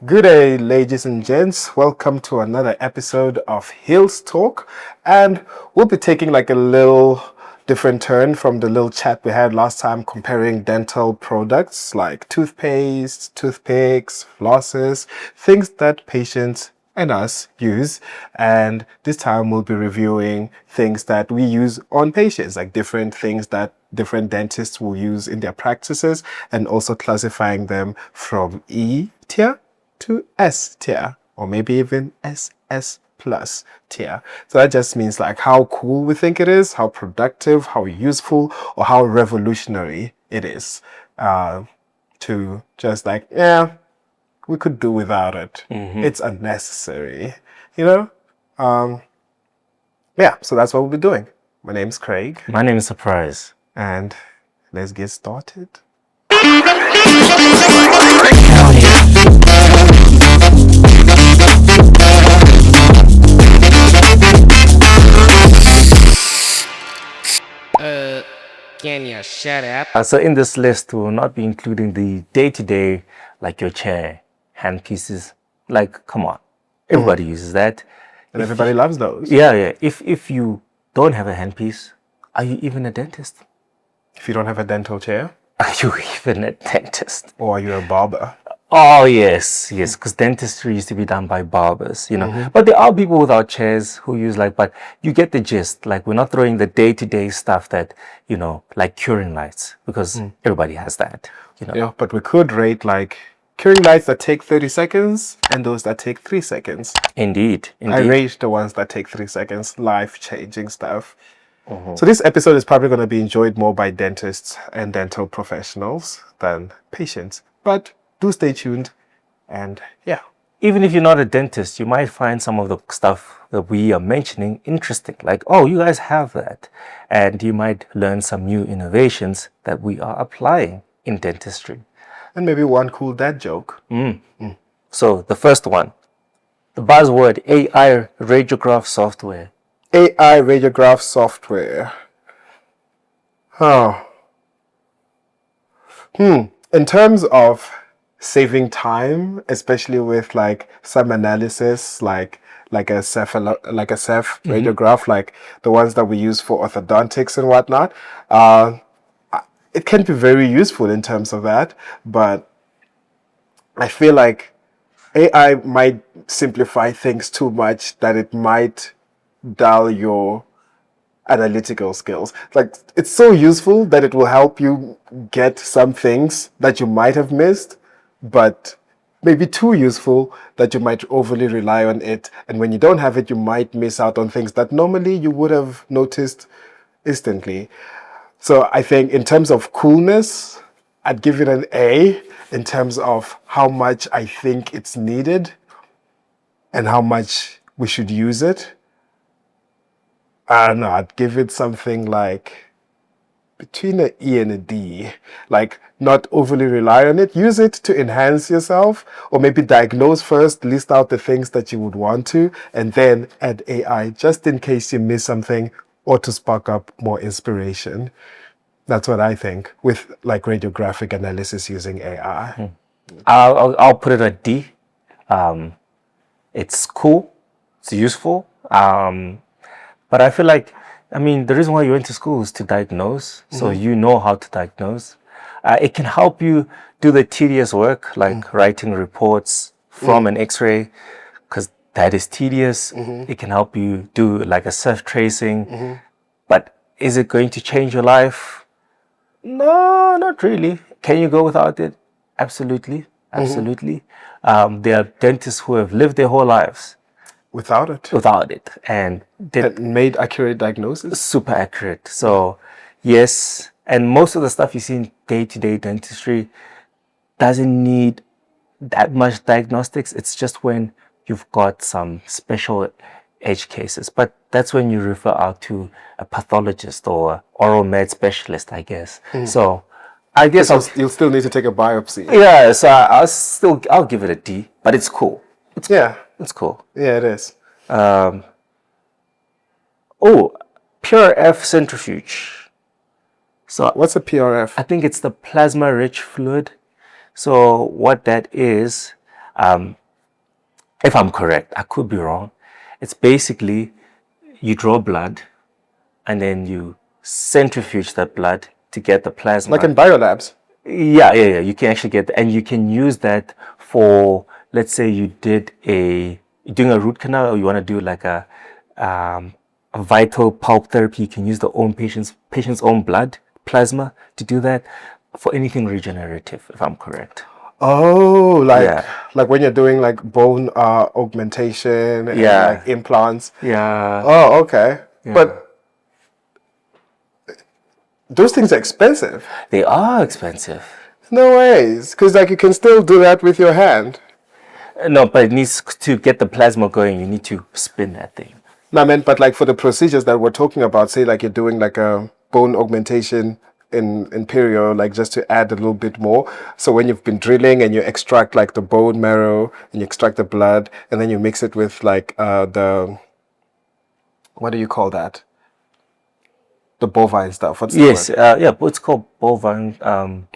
Good day, ladies and gents. Welcome to another episode of Hills Talk. And we'll be taking like a little different turn from the little chat we had last time comparing dental products like toothpaste, toothpicks, flosses, things that patients and us use. And this time we'll be reviewing things that we use on patients, like different things that different dentists will use in their practices, and also classifying them from E tier to S tier, or maybe even SS plus tier. So that just means like how cool we think it is, how productive, how useful, or how revolutionary it is. To just like, yeah, we could do without it. It's unnecessary, you know? Yeah, so that's what we'll be doing. My name's Craig. My name is Surprise. And let's get started. Can you shut up? So in this list, we'll not be including the day-to-day, like your chair, handpieces. Like, come on, everybody uses that. And everybody loves those. Yeah. If you don't have a handpiece, are you even a dentist? If you don't have a dental chair, Are you even a dentist? or are you a barber? Oh, yes, because dentistry used to be done by barbers, you know. But there are people without chairs who use but you get the gist. Like, we're not throwing the day-to-day stuff that, like curing lights, because everybody has that, Yeah, but we could rate like curing lights that take 30 seconds and those that take 3 seconds. Indeed. I rate the ones that take 3 seconds, life-changing stuff. So this episode is probably going to be enjoyed more by dentists and dental professionals than patients. But do stay tuned, and yeah. Even if you're not a dentist, you might find some of the stuff that we are mentioning interesting. Like, oh, you guys have that. And you might learn some new innovations that we are applying in dentistry. And maybe one cool dad joke. So the first one, the buzzword AI radiograph software. AI radiograph software. In terms of saving time, especially with like some analysis, like a Ceph radiograph, like the ones that we use for orthodontics and whatnot, it can be very useful in terms of that. But I feel like AI might simplify things too much, that it might dull your analytical skills. Like, it's so useful that it will help you get some things that you might have missed, but maybe too useful that you might overly rely on it. And when you don't have it, you might miss out on things that normally you would have noticed instantly. So I think in terms of coolness, I'd give it an A. In terms of how much I think it's needed and how much we should use it, I don't know, I'd give it something like between an E and a D. Like, not overly rely on it. Use it to enhance yourself, or maybe diagnose first, list out the things that you would want to, and then add AI just in case you miss something or to spark up more inspiration. That's what I think with like radiographic analysis using AI. I'll put it at D. It's cool. It's useful. But I feel like, the reason why you went to school is to diagnose. So you know how to diagnose. It can help you do the tedious work, like writing reports from an X-ray, because that is tedious. It can help you do like a self-tracing. But is it going to change your life? No, not really. Can you go without it? Absolutely. There are dentists who have lived their whole lives Without it. And made accurate diagnosis. Super accurate. So yes, and most of the stuff you see in day-to-day dentistry doesn't need that much diagnostics. It's just when you've got some special edge cases, but that's when you refer out to a pathologist or oral med specialist, I guess. So I guess You'll still need to take a biopsy. yeah, so I'll give it a D, but it's cool. It's cool. Yeah, it is. PRF centrifuge. So What's a PRF? I think it's the plasma rich fluid. So what that is, If I'm correct, I could be wrong. It's basically you draw blood and then you centrifuge that blood to get the plasma. Like in biolabs. Yeah. You can actually get, and you can use that for, let's say you're doing a root canal, or you want to do like a vital pulp therapy. You can use the patient's own blood plasma to do that for anything regenerative, if I'm correct. Oh, Yeah. like when you're doing like bone augmentation and Yeah. like implants. Yeah. Oh, okay. But those things are expensive. They are expensive. No ways. Because like you can still do that with your hand. No, but it needs to get the plasma going. You need to spin that thing. No, I meant, but like for the procedures that we're talking about, say like you're doing like a bone augmentation in perio, like just to add a little bit more. So when you've been drilling and you extract like the bone marrow and you extract the blood and then you mix it with like what do you call that? The bovine stuff. What's the Yes, word? but it's called bovine.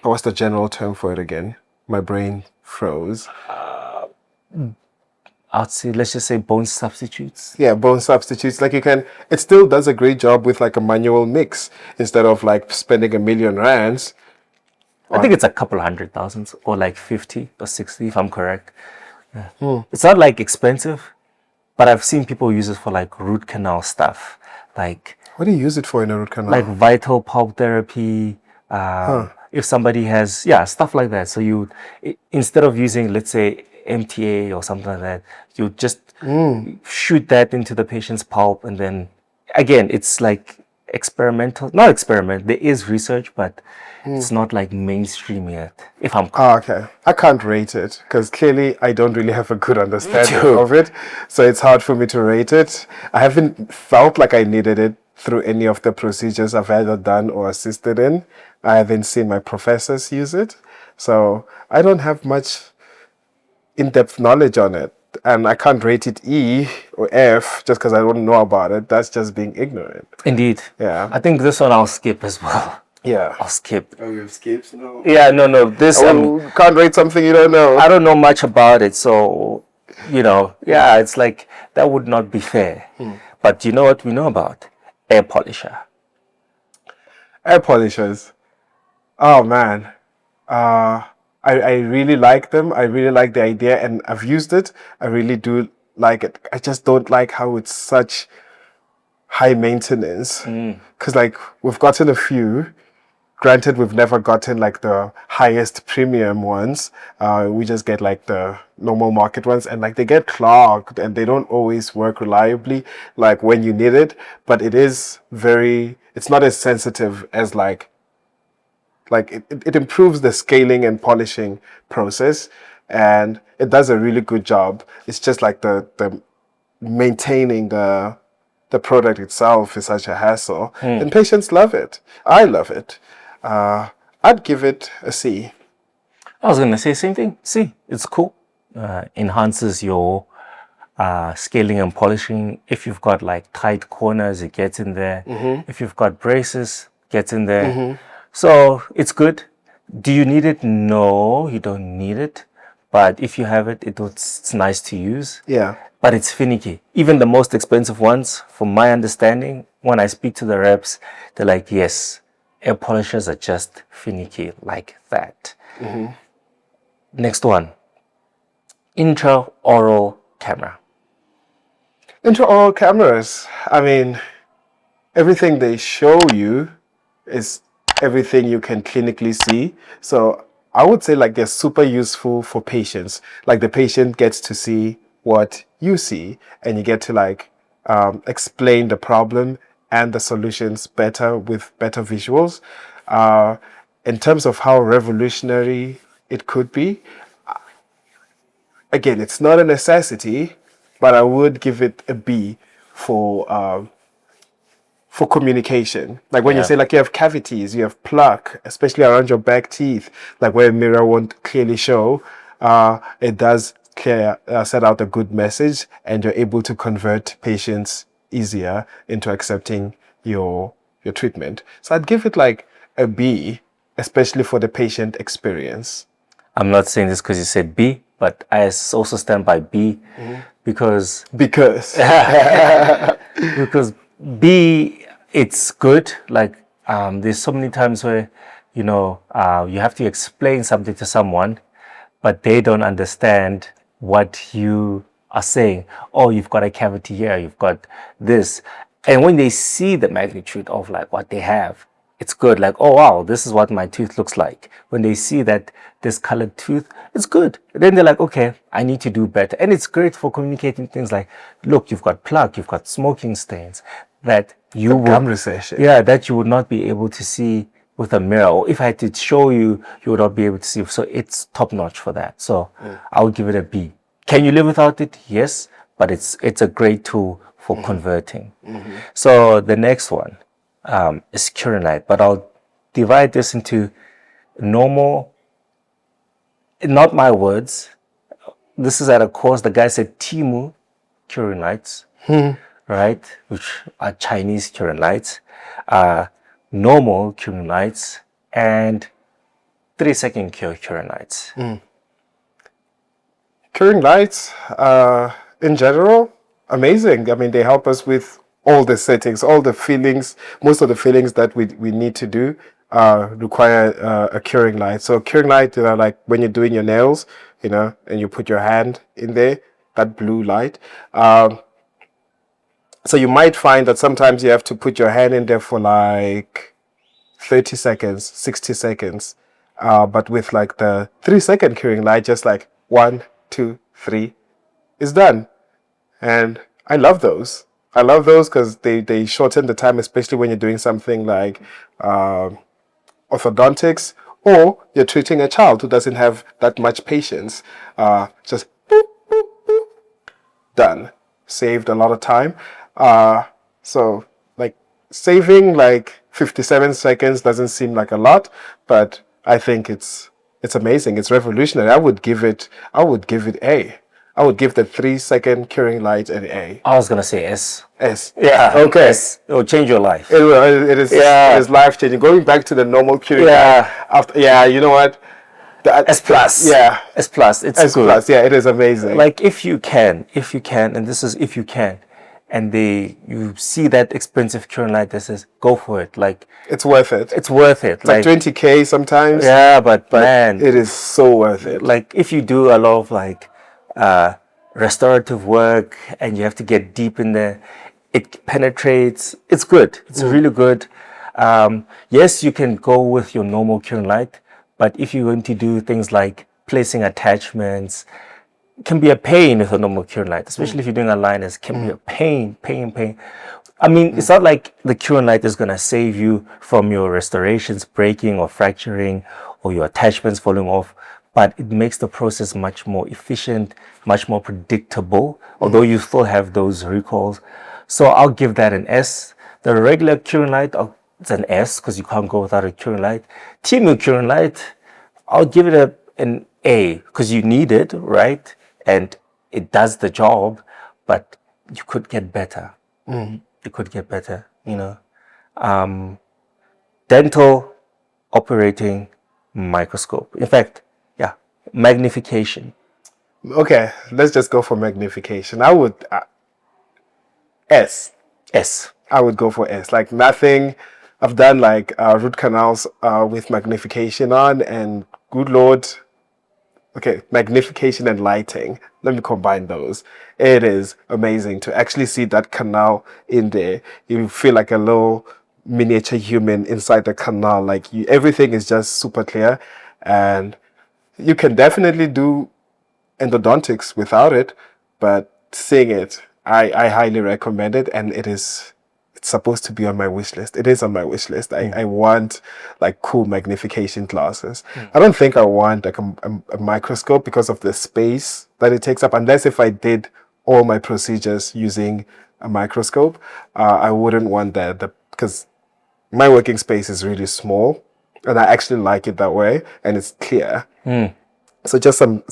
What's the general term for it again? My brain froze. I'd say, let's just say bone substitutes. Yeah, bone substitutes. Like it still does a great job with like a manual mix instead of like spending R1,000,000. I think it's a couple 100,000 or like 50 or 60, if I'm correct. Yeah. It's not like expensive, but I've seen people use it for like root canal stuff, like What do you use it for in a root canal? like vital pulp therapy. If somebody has, stuff like that. So instead of using, let's say, MTA or something like that, you just shoot that into the patient's pulp, and then again, it's like experimental. Not experiment. There is research, but it's not like mainstream yet. If I'm Okay. I can't rate it because clearly I don't really have a good understanding of it. So it's hard for me to rate it. I haven't felt like I needed it through any of the procedures I've either done or assisted in. I haven't seen my professors use it. So I don't have much in-depth knowledge on it. And I can't rate it E or F just because I don't know about it. That's just being ignorant. Indeed. Yeah. I think this one I'll skip as well. Yeah. I'll skip. Oh, you have skips? No. Yeah, no. This Can't rate something you don't know. I don't know much about it, so it's like that would not be fair. But you know what we know about? Air polisher. Air polishers. Oh man. I really like them. I really like the idea and I've used it. I really do like it. I just don't like how it's such high maintenance. Because like we've gotten a few. Granted, we've never gotten like the highest premium ones. We just get like the normal market ones, and like they get clogged and they don't always work reliably like when you need it. But it's not as sensitive as like it improves the scaling and polishing process, and it does a really good job. It's just like the maintaining the product itself is such a hassle, and patients love it. I love it. I'd give it a C. I was gonna say same thing. C. It's cool. Enhances your scaling and polishing. If you've got like tight corners, it gets in there. If you've got braces, gets in there. So it's good. Do you need it? No, you don't need it. But if you have it, it's nice to use. Yeah. But it's finicky. Even the most expensive ones, from my understanding, when I speak to the reps, they're like, yes, air polishers are just finicky like that. Next one, intraoral camera. Intraoral cameras. I mean, everything they show you is everything you can clinically see. So I would say like they're super useful for patients. Like the patient gets to see what you see, and you get to like explain the problem and the solutions better with better visuals. In terms of how revolutionary it could be, again, it's not a necessity, but I would give it a B for communication. Like when you say like you have cavities, you have plaque, especially around your back teeth, like where a mirror won't clearly show, it does set out a good message, and you're able to convert patients easier into accepting your treatment. So I'd give it like a B, especially for the patient experience. I'm not saying this because you said B, but I also stand by B because Because because B, it's good. Like there's so many times where you have to explain something to someone, but they don't understand what you are saying. Oh, you've got a cavity here, you've got this. And when they see the magnitude of like what they have, it's good. Like, oh wow, this is what my tooth looks like. When they see that this colored tooth, it's good. Then they're like, okay, I need to do better. And it's great for communicating things like, look, you've got plaque, you've got smoking stains that you gum recession. yeah, that you would not be able to see with a mirror, or if I had to show you, you would not be able to see. So it's top notch for that. So I would give it a B. Can you live without it? Yes, but it's a great tool for converting. So the next one is Curing-Lite, but I'll divide this into normal, not my words. This is at a course, the guy said Temu Curing-Lites, right? Which are Chinese Curing-Lites, normal Curing-Lites, and 3-second cure Curing-Lites. Curing-Lites, in general, amazing. I mean, they help us with all the settings, all the feelings. Most of the feelings that we need to do require a Curing-Lite. So Curing-Lite, like when you're doing your nails, and you put your hand in there, that blue light. So you might find that sometimes you have to put your hand in there for like 30 seconds, 60 seconds. But with like the 3-second Curing-Lite, just like 1, 2, 3, it's done. And I love those. I love those because they shorten the time, especially when you're doing something like orthodontics, or you're treating a child who doesn't have that much patience. Just boop, boop, boop, done. Saved a lot of time. So like saving like 57 seconds doesn't seem like a lot, but I think it's amazing. It's revolutionary. I would give it A. I would give the 3-second Curing-Lite an A. I was gonna say S. S. Yeah. Okay. S. It will change your life. It will. It is. Yeah. It is life changing. Going back to the normal Curing-Lite. Yeah. After. Yeah. You know what? S plus. Yeah. S plus. It's S good. plus. Yeah. It is amazing. Like if you can, and this is if you can, and you see that expensive Curing-Lite that says go for it. Like it's worth it. it's worth it. It's like 20K sometimes. Yeah, but man, it is so worth it. like if you do a lot of like restorative work and you have to get deep in there, it penetrates. It's good. It's really good. Yes, you can go with your normal Curing-Lite, but if you're going to do things like placing attachments, it can be a pain with a normal Curing-Lite, especially if you're doing aligners. It can be a pain. I mean, it's not like the Curing-Lite is going to save you from your restorations breaking or fracturing or your attachments falling off, but it makes the process much more efficient, much more predictable, although you still have those recalls. So I'll give that an S. The regular Curing-Lite, it's an S because you can't go without a Curing-Lite. Temu Curing-Lite, I'll give it an A because you need it, right? And it does the job, but you could get better. You could get better, Dental operating microscope. In fact, yeah, magnification. Okay, let's just go for magnification. I would S. I would go for S. Like nothing. I've done like root canals with magnification on, and good Lord. Okay, magnification and lighting. Let me combine those. It is amazing to actually see that canal in there. You feel like a little miniature human inside the canal. Like everything is just super clear, and you can definitely do endodontics without it. But seeing it, I highly recommend it, and it's supposed to be on my wish list. It is on my wish list. I want like cool magnification glasses. I don't think I want like a microscope because of the space that it takes up. Unless if I did all my procedures using a microscope, I wouldn't want that because my working space is really small, and I actually like it that way, and it's clear. So just some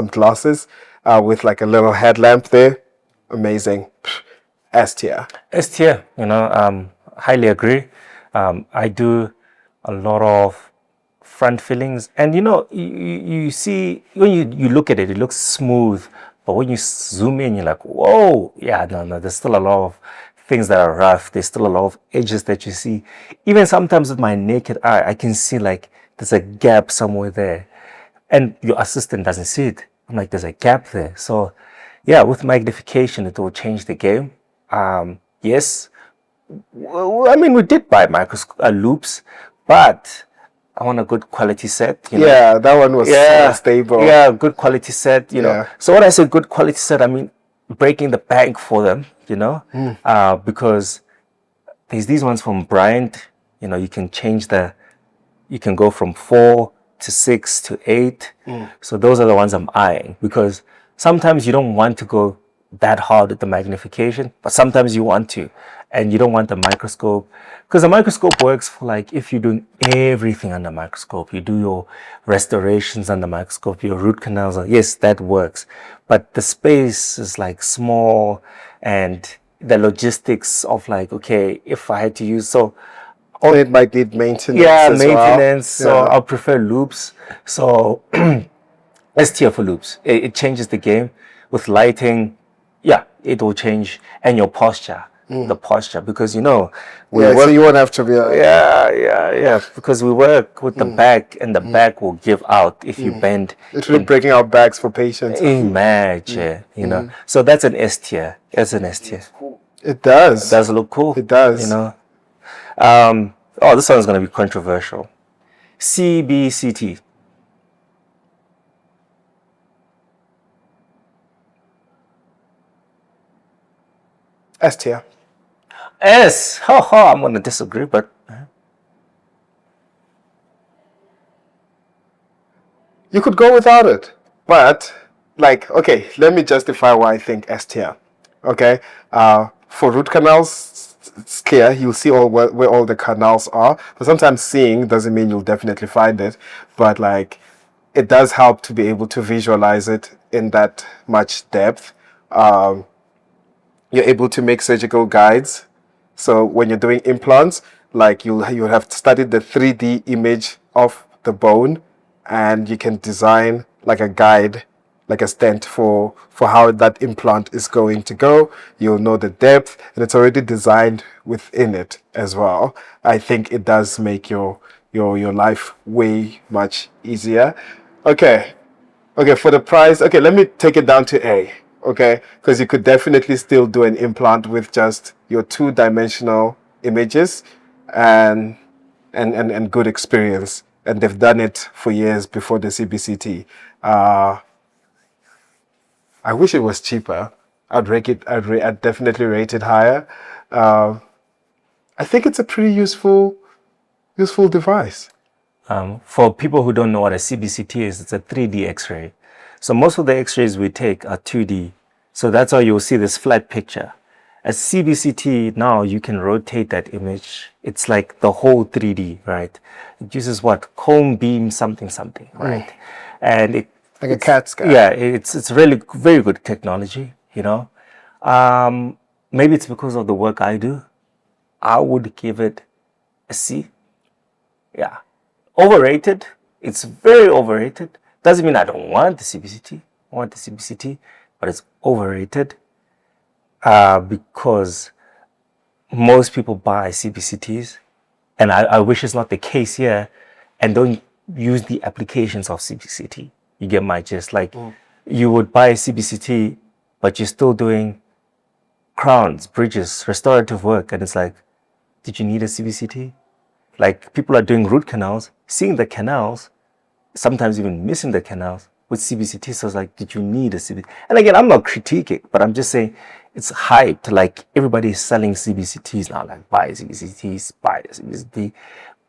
glasses with like a little headlamp there, amazing. S tier. Highly agree. I do a lot of front fillings, and you see when you look at it, it looks smooth, but when you zoom in, you're like, whoa, yeah, no, there's still a lot of things that are rough. There's still a lot of edges that you see. Even sometimes with my naked eye, I can see like there's a gap somewhere there, and your assistant doesn't see it. I'm like, there's a gap there. So yeah, with magnification, it will change the game. Yes, I mean, we did buy loops, but I want a good quality set. Yeah, that one was stable. Yeah, good quality set. Yeah. So when I say good quality set, I mean breaking the bank for them. Because there's these ones from Bryant. You can change you can go from 4 to 6 to 8. So those are the ones I'm eyeing, because sometimes you don't want to go that hard with the magnification, but sometimes you want to, and you don't want the microscope, because the microscope works for like if you're doing everything under microscope, you do your restorations under microscope, your root canals, yes, that works, but the space is like small, and the logistics of like, okay, if I had to use it might need maintenance. Yeah, as maintenance. well. So I'll prefer loops. So S tier for loops. It changes the game with lighting. Yeah, it will change, and your posture, the posture, because so you won't have to be. Because we work with the back, and the back will give out if you bend. Literally breaking out backs for patients. Imagine, So that's an S tier. It's an S tier. It does. It does look cool. It does. This one's going to be controversial. CBCT. S tier. S. I'm going to disagree, but you could go without it. But okay, let me justify why I think S tier. Okay, for root canals, it's clear. You'll see where all the canals are. But sometimes seeing doesn't mean you'll definitely find it. But it does help to be able to visualize it in that much depth. You're able to make surgical guides. So when you're doing implants, you'll have studied the 3D image of the bone, and you can design a guide, like a stent for how that implant is going to go. You'll know the depth, and it's already designed within it as well. I think it does make your life way much easier. Okay, for the price, let me take it down to A. Okay, because you could definitely still do an implant with just your 2-dimensional images and good experience, and they've done it for years before the CBCT. I wish it was cheaper. I'd definitely rate it higher. I think it's a pretty useful device. For people who don't know what a CBCT is, it's a 3D X-ray. So most of the X-rays we take are 2D. So that's why you'll see this flat picture. A CBCT, now you can rotate that image. It's like the whole 3D, right? It uses cone beam something, right? And it like a CAT scan. Yeah, it's really very good technology, Maybe it's because of the work I do. I would give it a C. Yeah. Overrated. It's very overrated. Doesn't mean I don't want the CBCT. I want the CBCT, but it's overrated because most people buy CBCTs, and I wish it's not the case here, and don't use the applications of CBCT. You get my gist? You would buy a CBCT, but you're still doing crowns, bridges, restorative work, and it's like, did you need a CBCT? People are doing root canals, seeing the canals, sometimes even missing the canals with CBCT. So it's did you need a CBCT? And again, I'm not critiquing, but I'm just saying it's hyped. Everybody is selling CBCTs now. Buy CBCTs, buy the CBCT.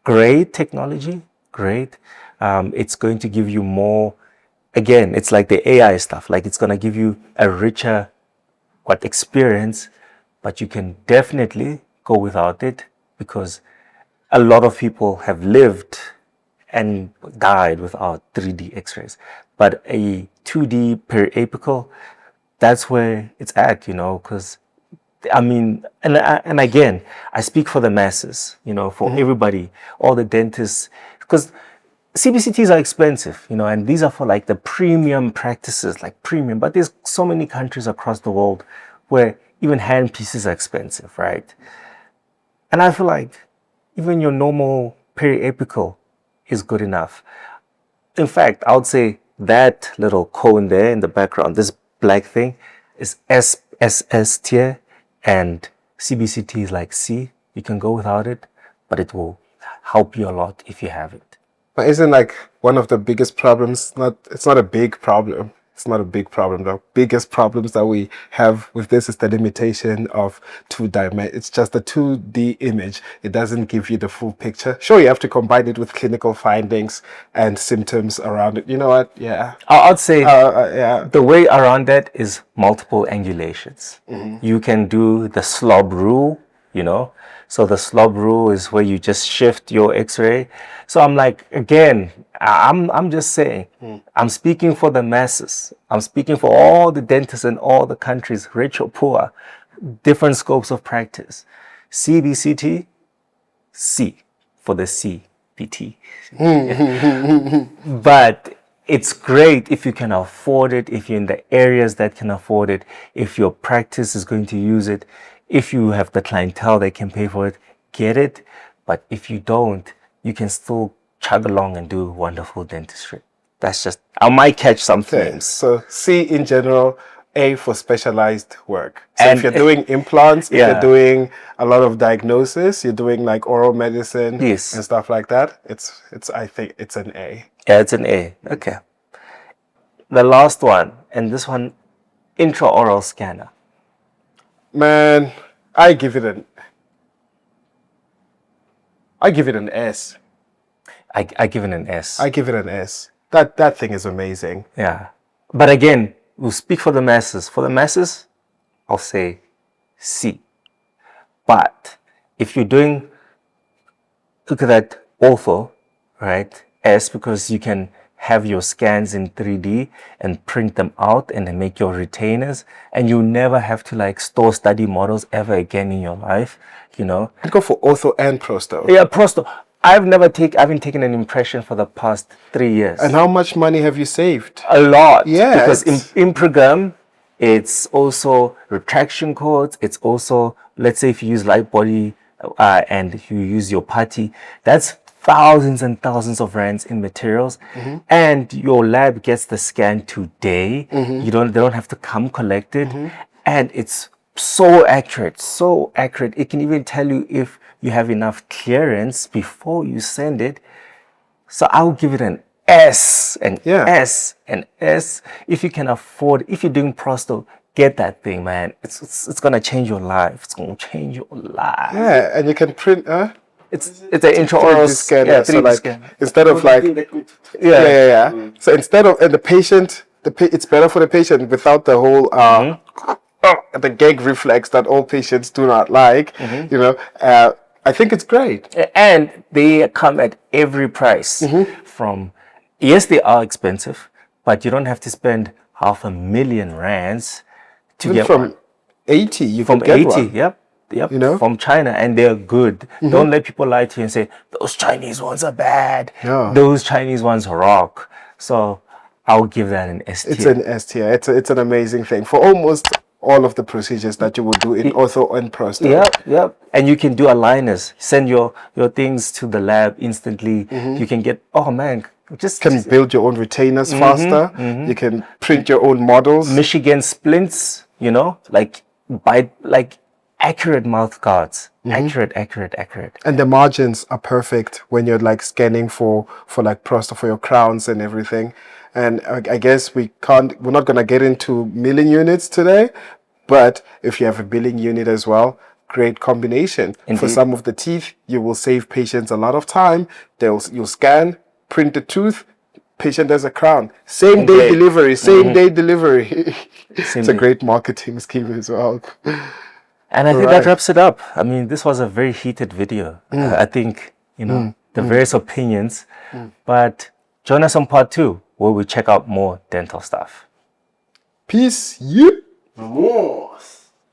Great technology, great. It's going to give you more. Again, it's like the AI stuff. It's going to give you a richer experience, but you can definitely go without it, because a lot of people have lived and died without 3D X-rays. But a 2D periapical, that's where it's at, because and again, I speak for the masses, for everybody, all the dentists, because CBCTs are expensive, and these are for like the premium practices, like premium. But there's so many countries across the world where even handpieces are expensive, right? And I feel like even your normal periapical is good enough. In fact, I would say that little cone there in the background, this black thing, is S tier, and CBCT is like C. You can go without it, but it will help you a lot if you have it. But isn't like one of the biggest problems, it's not a big problem. It's not a big problem. The biggest problems that we have with this is the limitation of it's just a 2D image. It doesn't give you the full picture. Sure, you have to combine it with clinical findings and symptoms around it. You know what? Yeah. I'd say Yeah. the way around that is multiple angulations. You can do the slob rule, So the slob rule is where you just shift your X-ray. So I'm like, again, I'm just saying, I'm speaking for the masses. I'm speaking for all the dentists in all the countries, rich or poor, different scopes of practice. CBCT, C for the CPT. But it's great if you can afford it, if you're in the areas that can afford it, if your practice is going to use it, if you have the clientele that can pay for it, get it. But if you don't, you can still chug along and do wonderful dentistry. That's just, I might catch some things. So C in general, A for specialized work. So if you're doing implants, if you're doing a lot of diagnosis, you're doing like oral medicine and stuff like that, I think it's an A. Yeah, it's an A. Okay. The last one, and this one, intraoral scanner. Man, I give it an S. I give it an S. I give it an S. That thing is amazing. Yeah. But again, we'll speak for the masses. For the masses, I'll say C. But if you're doing, look at that ortho, right? S, because you can have your scans in 3D and print them out and then make your retainers, and you never have to like store study models ever again in your life, I'd go for ortho and prosto. Yeah, prosto. I haven't taken an impression for the past 3 years. And how much money have you saved? A lot. Yeah. Because in Improgam, it's also retraction codes. It's also, let's say if you use light body and you use your putty, that's thousands and thousands of rands in materials, and your lab gets the scan today. They don't have to come collect it, and it's so accurate. It can even tell you if you have enough clearance before you send it. So I'll give it an S, S, and S. If you can afford, if you're doing prosto, get that thing, man. It's gonna change your life. It's gonna change your life. Yeah, and you can print. It's an intraoral scanner. Yeah, so like instead of like So instead of the patient, it's better for the patient without the whole the gag reflex that all patients do not like. I think it's great. And they come at every price. From, yes, they are expensive, but you don't have to spend 500,000 rands to Even get from one. 80, you From can get 80, one. yep. From China, and they're good. Don't let people lie to you and say those Chinese ones are bad. No. Those Chinese ones rock. So I'll give that an S tier. It's an S tier. It's an amazing thing for almost all of the procedures that you would do in ortho and prosto. Yep. And you can do aligners. Send your things to the lab instantly. You can get, Can build your own retainers faster. You can print your own models. Michigan splints, like accurate mouth guards. Accurate. And the margins are perfect when you're like scanning for like prosto, for your crowns and everything. And I guess we're not going to get into milling units today, but if you have a billing unit as well, great combination. Indeed. For some of the teeth, you will save patients a lot of time. You'll scan, print the tooth, patient has a crown. Same day delivery. It's a great marketing scheme as well. And I think that wraps it up. I mean, this was a very heated video. I think, the various opinions, but join us on part 2, where we check out more dental stuff. Peace. Yep. Vamos!